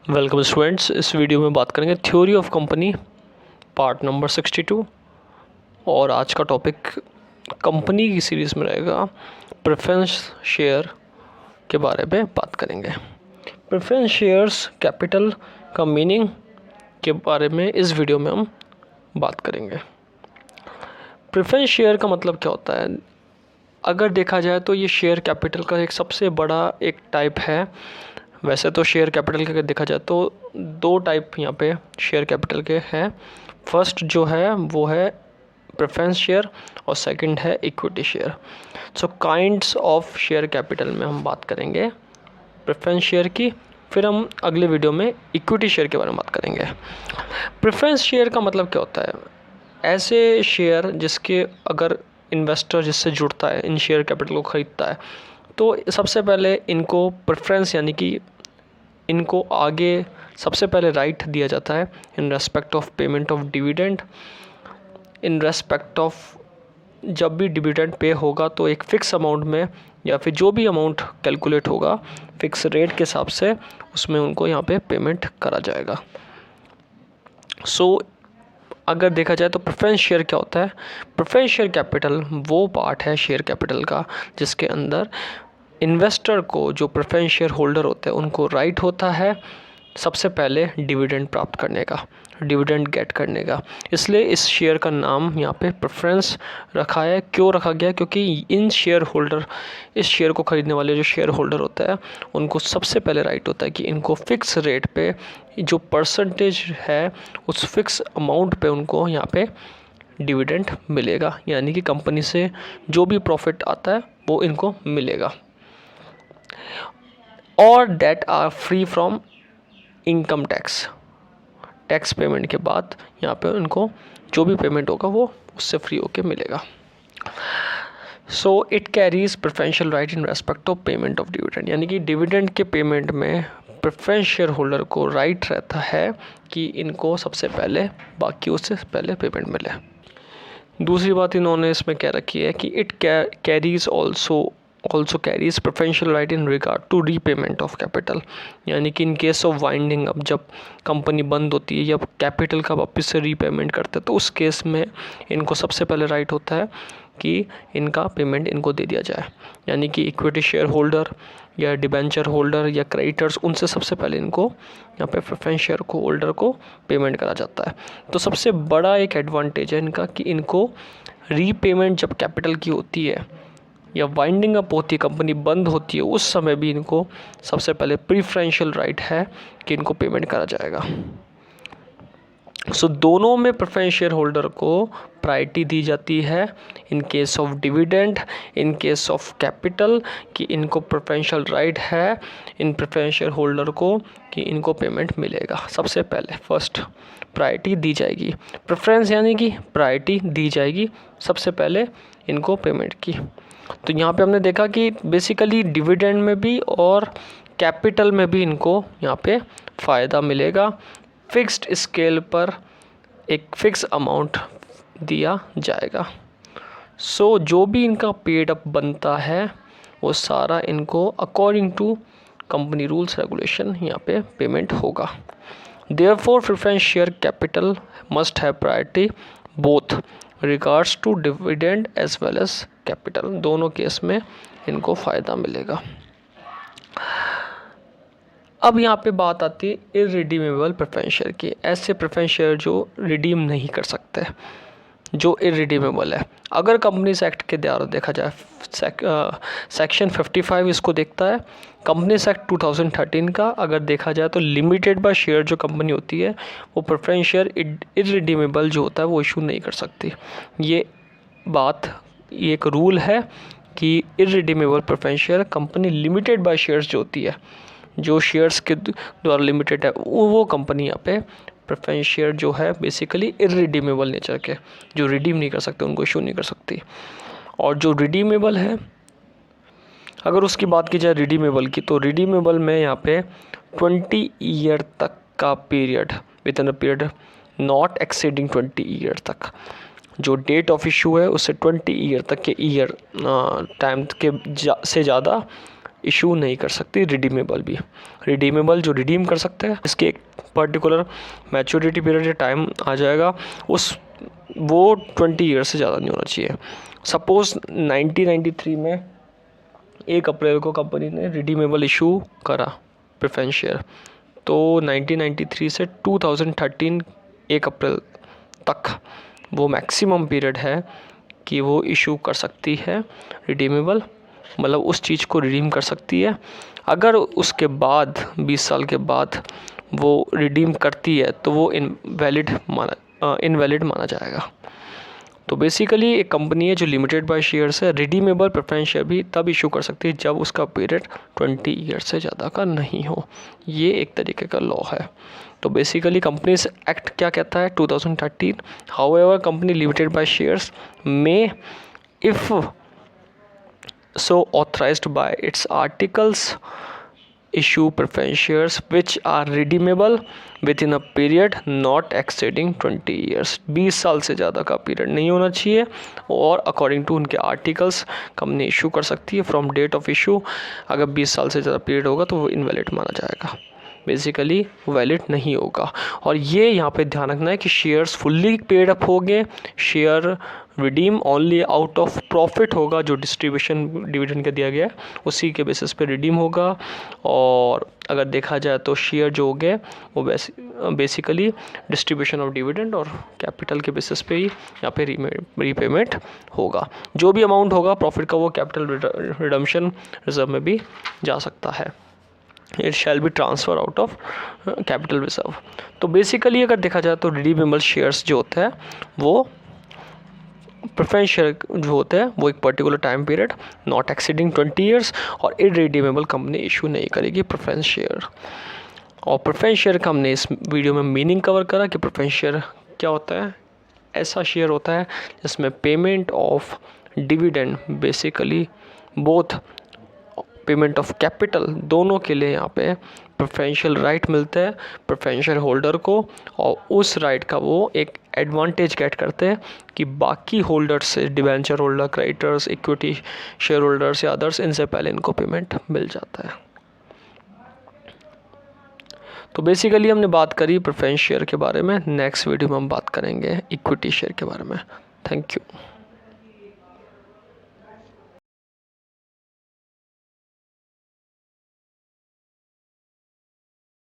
Welcome students. इस video में बात करेंगे theory of company part number 62 और आज का टॉपिक कंपनी की सीरीज़ में रहेगा प्रेफरेंस शेयर के बारे में बात करेंगे। प्रेफरेंस शेयर्स कैपिटल का मीनिंग के बारे में इस वीडियो में हम बात करेंगे। प्रेफरेंस शेयर का मतलब क्या होता है? अगर देखा जाए तो ये शेयर कैपिटल का एक सबसे बड़ा एक टाइप है। वैसे तो शेयर कैपिटल का देखा जाए तो दो टाइप यहाँ पे शेयर कैपिटल के हैं। फर्स्ट जो है वो है प्रेफरेंस शेयर और सेकंड है equity share. So kinds of share capital में हम बात करेंगे प्रेफरेंस शेयर की, फिर हम अगले वीडियो में इक्विटी शेयर के बारे में बात करेंगे। प्रेफरेंस शेयर का मतलब क्या होता है? ऐसे शेयर जिसके अगर इन्वेस्टर जिससे जुड़ता है, इन शेयर कैपिटल को ख़रीदता है, तो सबसे पहले इनको प्रेफरेंस यानी कि इनको आगे सबसे पहले राइट दिया जाता है in respect of payment of dividend. In respect of जब भी डिविडेंड पे होगा तो एक फ़िक्स अमाउंट में या फिर जो भी अमाउंट कैलकुलेट होगा फ़िक्स रेट के हिसाब से उसमें उनको यहाँ पे पेमेंट करा जाएगा। सो अगर देखा जाए तो प्रेफरेंस शेयर क्या होता है? प्रेफरेंस शेयर कैपिटल वो पार्ट है शेयर कैपिटल का जिसके अंदर इन्वेस्टर को, जो प्रेफरेंस शेयर होल्डर होते हैं, उनको राइट होता है सबसे पहले डिविडेंड प्राप्त करने का, डिविडेंड गेट करने का। इसलिए इस शेयर का नाम यहाँ पे प्रेफरेंस रखा है। क्यों रखा गया? क्योंकि इन शेयर होल्डर, इस शेयर को ख़रीदने वाले जो शेयर होल्डर होता है उनको सबसे पहले राइट होता है कि इनको फ़िक्स रेट पे जो परसेंटेज है उस फिक्स अमाउंट पे उनको यहाँ पे डिविडेंड मिलेगा, यानी कि कंपनी से जो भी प्रॉफिट आता है वो इनको मिलेगा। और that are free from income tax, tax payment के बाद यहाँ पे उनको जो भी पेमेंट होगा वो उससे फ्री होके मिलेगा। So it carries preferential right in respect of payment of dividend, यानी कि डिविडेंड के पेमेंट में प्रेफरेंस शेयर होल्डर को राइट रहता है कि इनको सबसे पहले बाकी उससे पहले पेमेंट मिले। दूसरी बात इन्होंने इसमें क्या रखी है कि it carries also carries preferential right in regard to repayment of capital, यानी कि in case of winding up, जब कंपनी बंद होती है या कैपिटल का वापस से रीपेमेंट करते हैं तो उस केस में इनको सबसे पहले राइट होता है कि इनका पेमेंट इनको दे दिया जाए, यानी कि इक्विटी शेयर होल्डर या डिबेंचर होल्डर या क्रेडिटर्स, उनसे सबसे पहले इनको यहाँ पे प्रेफरेंस शेयर को होल्डर को पेमेंट करा जाता है। तो सबसे बड़ा एक एडवांटेज है इनका कि इनको रीपेमेंट जब कैपिटल की होती है या वाइंडिंग अप होती है, कंपनी बंद होती है, उस समय भी इनको सबसे पहले प्रीफरेंशियल राइट है कि इनको पेमेंट करा जाएगा। सो दोनों में प्रेफरेंस शेयर होल्डर को प्रायोरिटी दी जाती है इन case of dividend, in case of capital, कि इनको प्रेफरेंशियल राइट है इन प्रेफरेंस शेयर होल्डर को कि इनको पेमेंट मिलेगा। सबसे पहले फर्स्ट प्रायोरिटी दी जाएगी, प्रेफरेंस यानी कि प्रायोरिटी दी जाएगी सबसे पहले इनको पेमेंट की। तो यहाँ पे हमने देखा कि बेसिकली डिविडेंड में भी और कैपिटल में भी इनको यहाँ पे फ़ायदा मिलेगा। फिक्स्ड स्केल पर एक फ़िक्स अमाउंट दिया जाएगा। सो जो भी इनका पेड अप बनता है वो सारा इनको according to company rules regulation यहाँ पे पेमेंट होगा। Therefore preference share capital must have priority both regards to dividend as well as capital, दोनों केस में इनको फ़ायदा मिलेगा। अब यहाँ पे बात आती है इररिडीमेबल प्रेफरेंस शेयर की। ऐसे प्रेफरेंस शेयर जो रिडीम नहीं कर सकते, जो इररिडीमेबल है। अगर कंपनीज एक्ट के द्वारा देखा जाए, सेक्शन 55 इसको देखता है। कंपनीज एक्ट 2013 का अगर देखा जाए तो लिमिटेड बाय शेयर जो कंपनी होती है वो प्रेफरेंस शेयर इररिडीमेबल जो होता है वो इशू नहीं कर सकती। ये एक रूल है कि irredeemable preference share company limited by shares जो होती है, जो शेयर्स के द्वारा लिमिटेड है, वो कंपनी यहाँ पे प्रेफरेंस शेयर जो है बेसिकली इररिडीमेबल नेचर के, जो रिडीम नहीं कर सकते, उनको इशू नहीं कर सकती। और जो रिडीमेबल है, अगर उसकी बात की जाए रिडीमेबल की, तो रिडीमेबल में यहाँ पे 20 ईयर तक का period, with in a period not exceeding 20 year तक, जो डेट ऑफ इशू है उससे 20 ईयर तक के टाइम के से ज़्यादा इशू नहीं कर सकती। रिडीमेबल भी, रिडीमेबल जो रिडीम कर सकते हैं, इसके एक पर्टिकुलर मैच्योरिटी पीरियड या टाइम आ जाएगा, वो 20 ईयर्स से ज़्यादा नहीं होना चाहिए। सपोज़ 1993 में 1 अप्रैल को कंपनी ने रिडीमेबल इशू करा प्रेफरेंस शेयर, तो 1993 से 2013 1 अप्रैल तक वो मैक्सिमम पीरियड है कि वो इशू कर सकती है रिडीमेबल, मतलब उस चीज़ को रिडीम कर सकती है। अगर उसके बाद 20 साल के बाद वो रिडीम करती है तो वो इनवैलिड माना जाएगा। तो बेसिकली एक कंपनी है जो लिमिटेड बाय शेयर्स है, रिडीमेबल प्रेफरेंस शेयर भी तब इशू कर सकती है जब उसका पीरियड 20 ईयर्स से ज़्यादा का नहीं हो। ये एक तरीके का लॉ है। तो बेसिकली कंपनीज एक्ट क्या कहता है 2013, however company limited by shares में if so authorized by its articles issue preference shares which are redeemable within a period not exceeding 20 years। 20 साल से ज़्यादा का पीरियड नहीं होना चाहिए और अकॉर्डिंग टू उनके आर्टिकल्स कंपनी इशू कर सकती है फ्रॉम डेट ऑफ इशू। अगर 20 साल से ज़्यादा पीरियड होगा तो वो इनवैलिड माना जाएगा, बेसिकली वैलिड नहीं होगा। और ये यहाँ पे ध्यान रखना है कि शेयर्स फुल्ली पेड अप हो गए, share redeem only out of profit होगा, जो डिस्ट्रीब्यूशन डिविडेंड का दिया गया है उसी के बेसिस पे रिडीम होगा। और अगर देखा जाए तो शेयर जो हो गए वो बेसिकली डिस्ट्रीब्यूशन ऑफ डिविडेंड और कैपिटल के बेसिस पे ही यहाँ पे रीपेमेंट होगा। जो भी अमाउंट होगा प्रॉफिट का वो कैपिटल रिडम्पशन रिजर्व में भी जा सकता है। It shall be transfer out of capital reserve. तो बेसिकली अगर देखा जाए तो रिडीमेबल शेयर्स जो होते हैं वो प्रेफरेंस शेयर जो होते हैं वो एक particular time period not exceeding 20 years और इररिडीमेबल कंपनी इशू नहीं करेगी प्रेफरेंस शेयर। और प्रेफरेंस शेयर का हमने इस वीडियो में मीनिंग कवर करा कि प्रेफरेंस शेयर क्या होता है। ऐसा शेयर होता है जिसमें payment of dividend, basically both payment of capital, दोनों के लिए यहाँ पे प्रेफरेंशियल राइट मिलते हैं प्रेफरेंशियल होल्डर को। और उस राइट का वो एक एडवांटेज गेट करते हैं कि बाकी होल्डर्स से, debenture holder, creditors, equity share holders या अदर्स, इनसे पहले इनको पेमेंट मिल जाता है। तो बेसिकली हमने बात करी प्रेफरेंस शेयर के बारे में। नेक्स्ट वीडियो में हम बात करेंगे इक्विटी शेयर के बारे में। Thank you.